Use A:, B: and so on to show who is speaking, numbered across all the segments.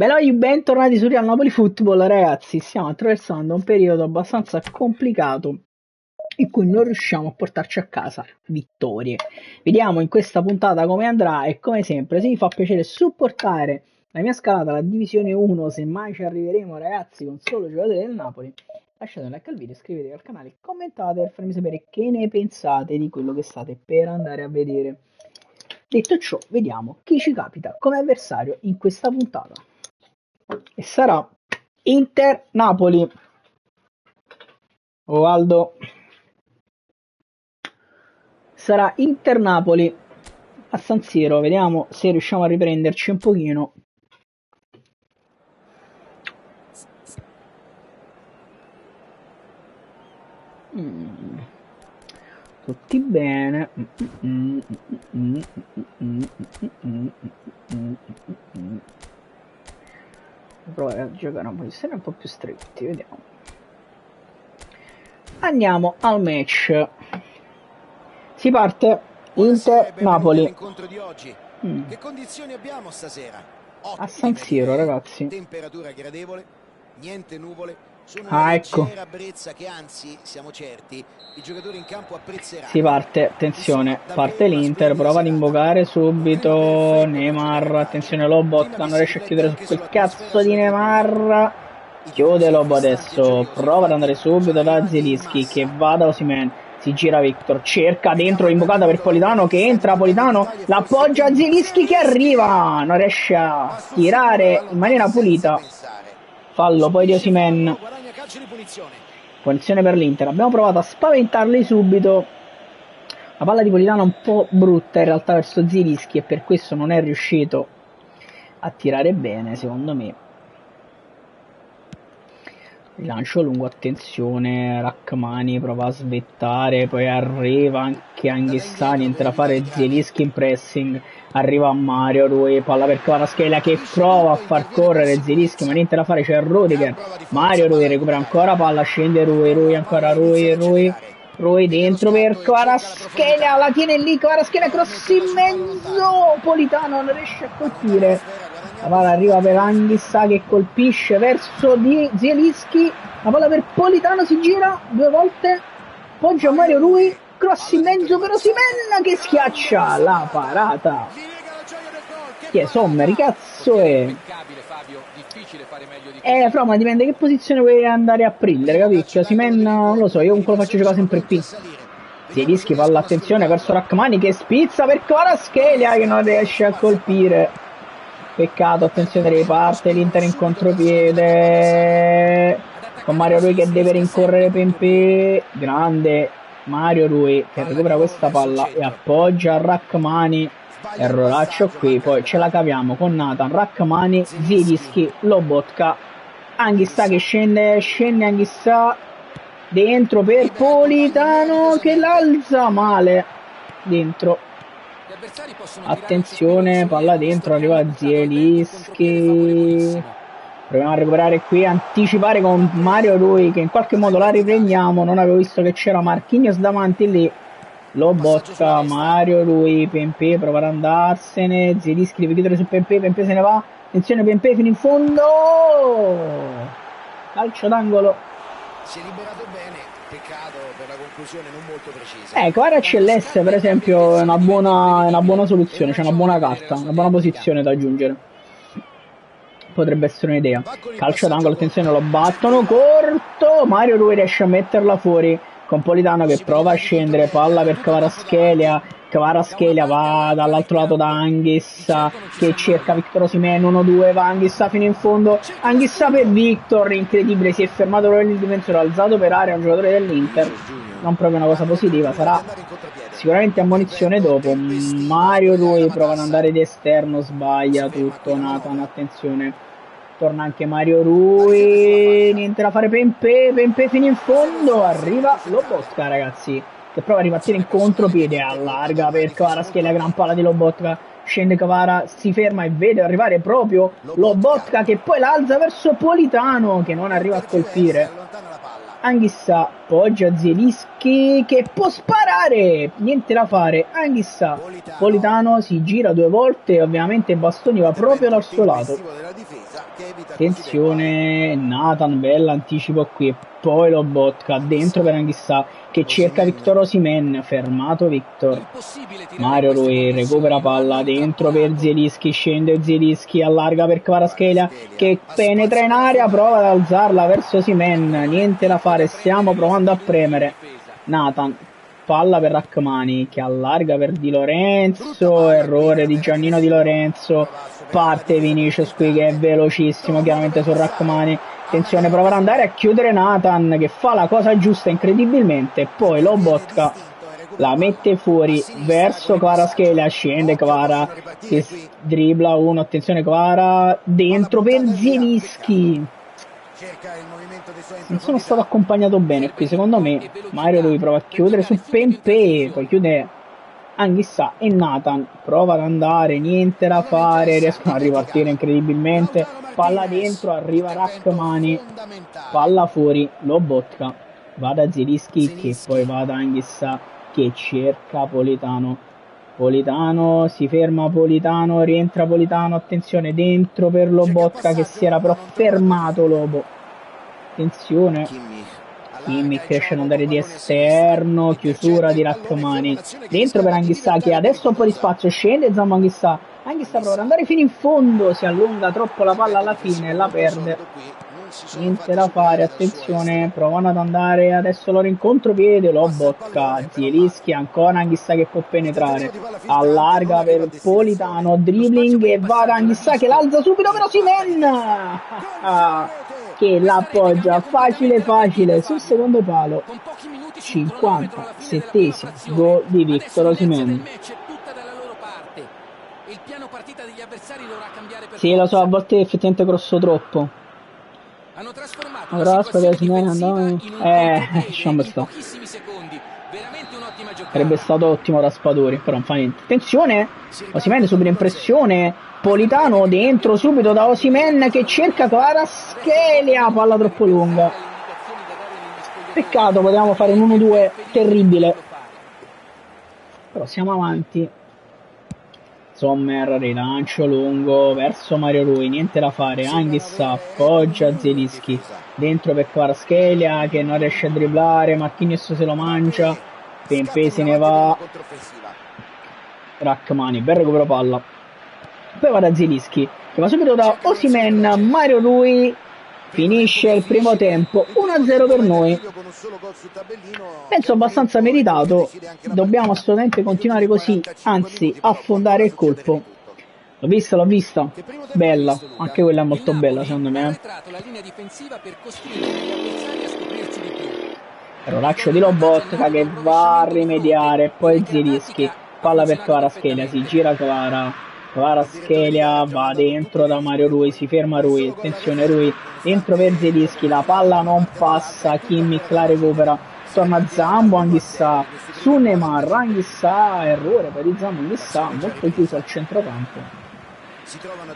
A: Belloi, bentornati su Real Napoli Football, ragazzi. Stiamo attraversando un periodo abbastanza complicato in cui non riusciamo a portarci a casa vittorie. Vediamo in questa puntata come andrà e come sempre, se vi fa piacere supportare la mia scalata, la Divisione 1, se mai ci arriveremo, ragazzi, con solo giocatori del Napoli, lasciate un like al video, iscrivetevi al canale, commentate per farmi sapere che ne pensate di quello che state per andare a vedere. Detto ciò, vediamo chi ci capita come avversario in questa puntata. E sarà Inter-Napoli. Aldo. Sarà Inter-Napoli a San Siro. Vediamo se riusciamo a riprenderci un pochino. Tutti bene. Provare a giocare una posizione un po' più stretti, vediamo. Andiamo al match. Si parte Inter-Napoli.
B: Che condizioni abbiamo stasera?
A: A San Siro, ragazzi.
B: Temperatura gradevole, niente nuvole. Sono
A: ecco.
B: leggera brezza che anzi, siamo certi, i giocatori in campo apprezzeranno.
A: Si parte, attenzione, parte l'Inter, prova ad invocare subito Neymar, attenzione Lobot, non riesce a chiudere su quel cazzo di Neymar, chiude Lobo adesso, prova ad andare subito da Zielinski che va da Osimhen, si gira Victor, cerca dentro l'invocata per Politano che entra, Politano l'appoggia a Zielinski che arriva, non riesce a tirare in maniera pulita, fallo poi di Osimhen. Punizione per l'Inter, abbiamo provato a spaventarli subito, la palla di Politano un po' brutta in realtà verso Zielinski e per questo non è riuscito a tirare bene secondo me. Rilancio lungo, attenzione, Rachmani prova a svettare, poi arriva anche Anghissà, niente da fare, Zielinski in pressing, arriva a Mario Rui, palla per Kvaratskhelia che prova a far correre Zielinski, ma niente da fare, c'è Rudiger, Mario Rui recupera ancora palla, scende Rui ancora Rui dentro per Kvaratskhelia, la tiene lì, Kvaratskhelia cross in mezzo, Politano non riesce a colpire. La palla arriva per Anghissà che colpisce verso Zielinski, la palla per Politano, si gira due volte, poggia Mario Rui, cross in mezzo per Osimhen che schiaccia la parata. Chi è Sommer? Che cazzo è? Però ma dipende che posizione vuoi andare a prendere, capisci? Osimhen non lo so, io comunque lo faccio giocare sempre P. Zielinski fa l'attenzione verso Rachmani che spizza per Kvaratskhelia che non riesce a colpire. Peccato, attenzione, riparte l'Inter in contropiede con Mario Rui che deve rincorrere Pepe, grande Mario Rui che recupera questa palla e appoggia Rachmani, erroraccio qui, poi ce la caviamo con Nathan, Rachmani, Zielinski, Lobotka, Anghissà che scende Anghissà dentro per Politano che l'alza male dentro. Attenzione, palla dentro, arriva Zielinski, proviamo a recuperare qui, anticipare con Mario Rui che in qualche modo la riprendiamo, non avevo visto che c'era Marquinhos davanti lì, Lobotka, Mario Rui, Pepe prova ad andarsene, Zielinski deve chiudere su Pepe se ne va, attenzione Pepe fino in fondo, calcio d'angolo.
B: Si è liberato bene, peccato per la conclusione non molto precisa.
A: Kvaratskhelia per esempio è una buona soluzione, c'è una buona carta, una buona posizione da aggiungere. Potrebbe essere un'idea. Calcio d'angolo, attenzione, lo battono corto, Mario Rui riesce a metterla fuori con Politano che prova a scendere, palla per Kvaratskhelia va dall'altro lato da Anghissà che cerca Victor Osimhen, 1-2, va Anghissà fino in fondo, Anghissà per Victor, incredibile, si è fermato proprio il difensore, alzato per area un giocatore dell'Inter, non proprio una cosa positiva, sarà sicuramente ammonizione dopo. Mario Rui prova ad andare di esterno, sbaglia tutto, Nathan, attenzione, torna anche Mario Rui, niente da fare, Pepe fino in fondo, arriva Lobotka, ragazzi, che prova a ripartire in contropiede, allarga per Kvaratskhelia, gran palla di Lobotka, scende Kvara, si ferma e vede arrivare proprio Lobotka che poi l'alza verso Politano che non arriva a colpire. Anghissà poggia Zielinski che può sparare, niente da fare, Anghissà, Politano si gira due volte e ovviamente Bastoni va proprio dal suo lato. Attenzione, Nathan, bella anticipo qui, e poi Lobotka dentro per Anghissà che cerca Victor Osimhen, fermato Victor. Mario Rui recupera palla dentro per Zielinski, scende Zielinski, allarga per Kvaratskhelia che penetra in area, prova ad alzarla verso Osimhen, niente da fare, stiamo provando a premere. Nathan, palla per Rachmani che allarga per Di Lorenzo, errore di Giannino Di Lorenzo, parte Vinicius qui che è velocissimo chiaramente su Rachmani. Attenzione, prova ad andare a chiudere Nathan che fa la cosa giusta incredibilmente, poi Lobotka la mette fuori verso Kvaratskhelia, scende Kvara che dribbla uno, attenzione Kvara dentro per Zielinski. Non sono stato accompagnato bene qui, secondo me. Mario Rui prova a chiudere su Pepe, poi chiude Anghissà e Nathan prova ad andare, niente da fare, riescono a ripartire incredibilmente, palla dentro, arriva Rachmani, palla fuori, Lobotka, va da Zielinski che poi va da Anghissà che cerca Politano, Politano, si ferma Politano, rientra Politano, attenzione dentro per Lobotka che si era però fermato Lobo, attenzione, Kimmich riesce ad andare di esterno, chiusura di Rachmani, dentro per Anghissà che adesso ha un po' di spazio, scende Zambo Anghissà, Anghissà prova ad andare fino in fondo, si allunga troppo la palla alla fine e la perde, niente da fare, attenzione, provano ad andare adesso loro in contropiede, Lobotka, Zielinski, ancora Anghissà che può penetrare, allarga per Politano, dribbling e va da Anghissà che l'alza subito per Osimhen che l'appoggia facile facile sul secondo palo. 57esimo gol di Victor Osimhen. Sì, lo so, a volte effettivamente grosso troppo. Allora aspetta, Osimhen andava. Lasciamo stare. Sarebbe stato ottimo Raspadori, però non fa niente. Attenzione, Osimhen subito in pressione, Politano dentro subito da Osimhen che cerca Kvaratskhelia, palla troppo lunga. Peccato, potevamo fare un 1-2 terribile. Però siamo avanti. Sommer, rilancio lungo verso Mario Rui, niente da fare, Anghissà appoggia Zielinski, dentro per Kvaratskhelia che non riesce a dribblare, Marquinhos se lo mangia, Pepe se ne va, Rachmani, bel recupero palla, poi va da Zielinski che va subito da Osimhen, Mario Rui, finisce il primo tempo, 1-0 per noi, penso abbastanza meritato, dobbiamo assolutamente continuare così, anzi affondare il colpo. L'ho vista, bella, anche quella è molto bella secondo me. Rolaccio di Lobotka che va a rimediare, poi Zielinski, palla per Kvaratskhelia, si gira Kvaratskhelia va dentro da Mario Rui, si ferma Rui, attenzione Rui, dentro per Zielinski, la palla non passa, Kimmich la recupera, torna Zambo Anghissà, su Neymar, Anghissà, errore per il Zambo Anghissà, molto chiuso al centrocampo,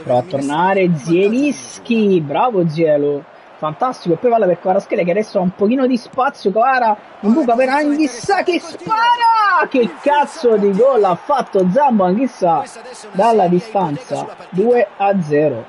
A: prova a tornare Zielinski, bravo Zielo, fantastico, e poi palla per Kvaratskhelia che adesso ha un pochino di spazio, Kvara in buca per Anghissà che spara, che cazzo di gol ha fatto Zambo Anghissà dalla distanza, 2-0,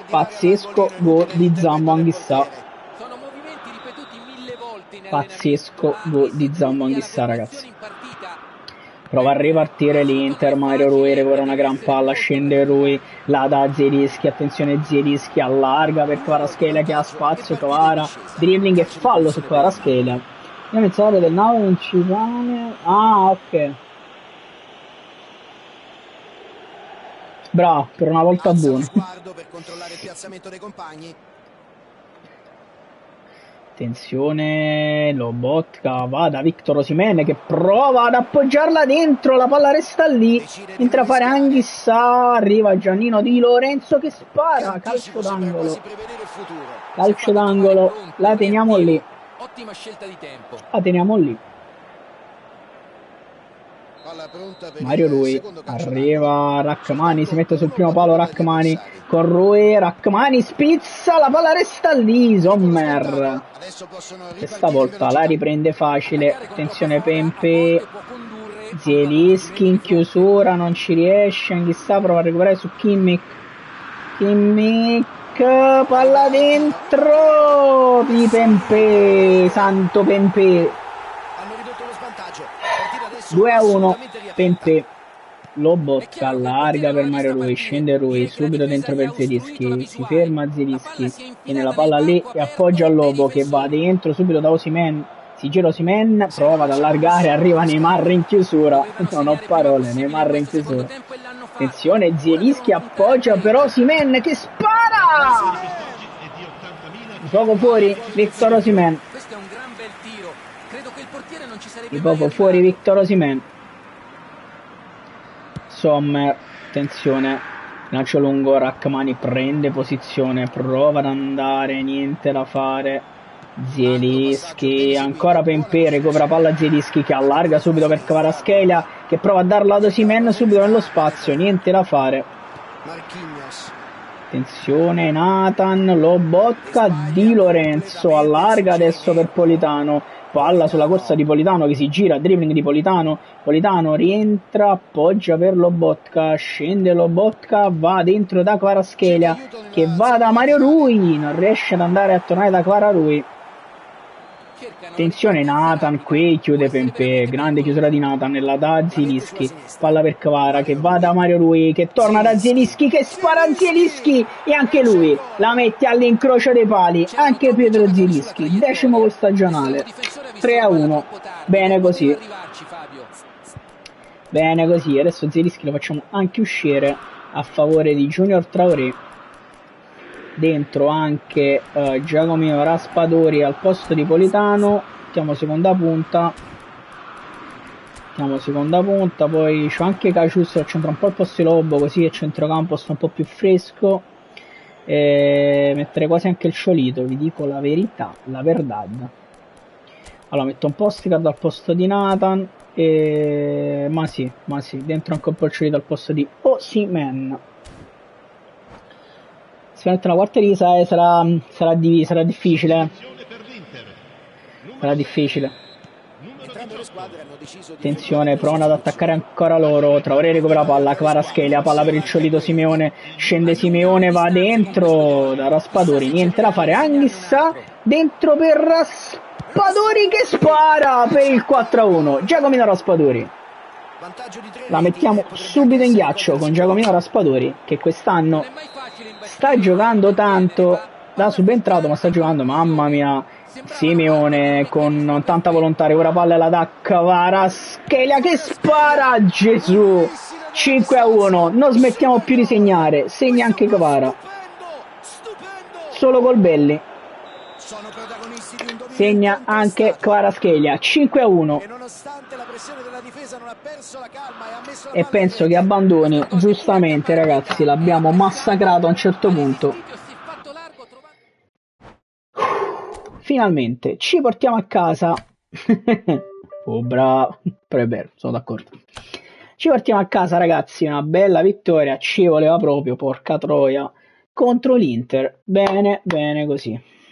A: pazzesco gol di Zambo Anghissà, pazzesco gol di Zambo Anghissà ragazzi. Prova a ripartire l'Inter, Mario Rui recupera una gran palla, scende Rui, la da Zielinski, attenzione Zielinski, allarga per Kvaratskhelia che ha spazio, Kvara, dribbling e fallo su Kvaratskhelia. Io pensavo del Napoli non ci va. Ah, ok. Bravo, per una volta buono. Attenzione, Lobotka va da Victor Osimhen che prova ad appoggiarla dentro, la palla resta lì, entra a fare Anghissà, arriva Giannino Di Lorenzo che spara, calcio d'angolo, la teniamo lì, Mario Rui, arriva Rachmani, si mette sul primo palo Rachmani con Rui, Rachmani spizza, la palla resta lì, Sommer, questa volta la riprende facile, attenzione Pepe, Zielinski in chiusura, non ci riesce, Anghissà prova a recuperare su Kimmich, Kimmich, palla dentro di Pepe, santo Pepe.
B: Hanno ridotto lo svantaggio.
A: 2-1, Pepe. Lobotka allarga per Mario Rui, scende Rui, subito dentro per Zielinski, si ferma Zielinski, tiene la palla lì e appoggia a Lobo che va dentro subito da Osimhen, si gira Osimhen, prova ad allargare, arriva Neymar in chiusura, non ho parole, Neymar in chiusura. Attenzione, Zielinski appoggia per Osimhen che spara! Di poco fuori, Victor Osimhen.
C: Questo è un gran bel tiro. Credo che il portiere non ci sarebbe
A: Di poco fuori Victor Osimhen. Sommer, attenzione, lancio lungo, Rachmani prende posizione, prova ad andare, niente da fare. Zielinski, ancora Pepe, recupera palla Zielinski che allarga subito per Kvaratskhelia che prova a darla ad Osimhen subito nello spazio, niente da fare.
B: Marquinhos.
A: Attenzione, Nathan, Lobotka, Di Lorenzo, allarga adesso per Politano, palla sulla corsa di Politano che si gira, dribbling di Politano, Politano rientra, appoggia per Lobotka, scende Lobotka, va dentro da Kvaratskhelia che va da Mario Rui, non riesce ad andare a tornare da Kvara Rui. Attenzione Nathan, qui chiude Pepe, grande chiusura di Nathan e la dà Zielinski, palla per Kvara che va da Mario Rui, che torna da Zielinski, che spara a Zielinski e anche lui la mette all'incrocio dei pali, anche Pietro Zielinski, 10° stagionale, 3-1, bene così, bene così, adesso Zielinski lo facciamo anche uscire a favore di Junior Traoré. Dentro anche Giacomino Raspadori al posto di Politano, mettiamo seconda punta, poi c'ho anche Cacius al centro un po' al posto di Lobo, così il centrocampo sta un po' più fresco, mettere quasi anche il Ciolito, vi dico la verità, la verdad. Allora metto un po' Osterheld al posto di Nathan, ma sì, dentro anche un po' il Ciolito al posto di Osimhen. Sicuramente la quarta risa sarà difficile. Sarà difficile. Attenzione, provano ad attaccare ancora loro. Traoré recupera palla, Kvaratskhelia, palla per il Ciolito Simeone. Scende Simeone, va dentro da Raspadori. Niente da fare. Anghissa dentro per Raspadori che spara per il 4-1. Giacomino Raspadori. La mettiamo subito in ghiaccio con Giacomino Raspadori che quest'anno sta giocando tanto, da subentrato ma sta giocando, mamma mia. Simeone con tanta volontà, ora palla e la dà Kvaratskhelia che spara, Gesù, 5-1, non smettiamo più di segnare, segna anche Kvara, solo col Belli, segna anche Kvaratskhelia, 5-1 e penso che abbandoni, giustamente ragazzi, l'abbiamo massacrato a un certo punto. Finalmente ci portiamo a casa. Oh bravo, però è vero, sono d'accordo. Ci portiamo a casa ragazzi, una bella vittoria, ci voleva proprio, porca troia, contro l'Inter. Bene così.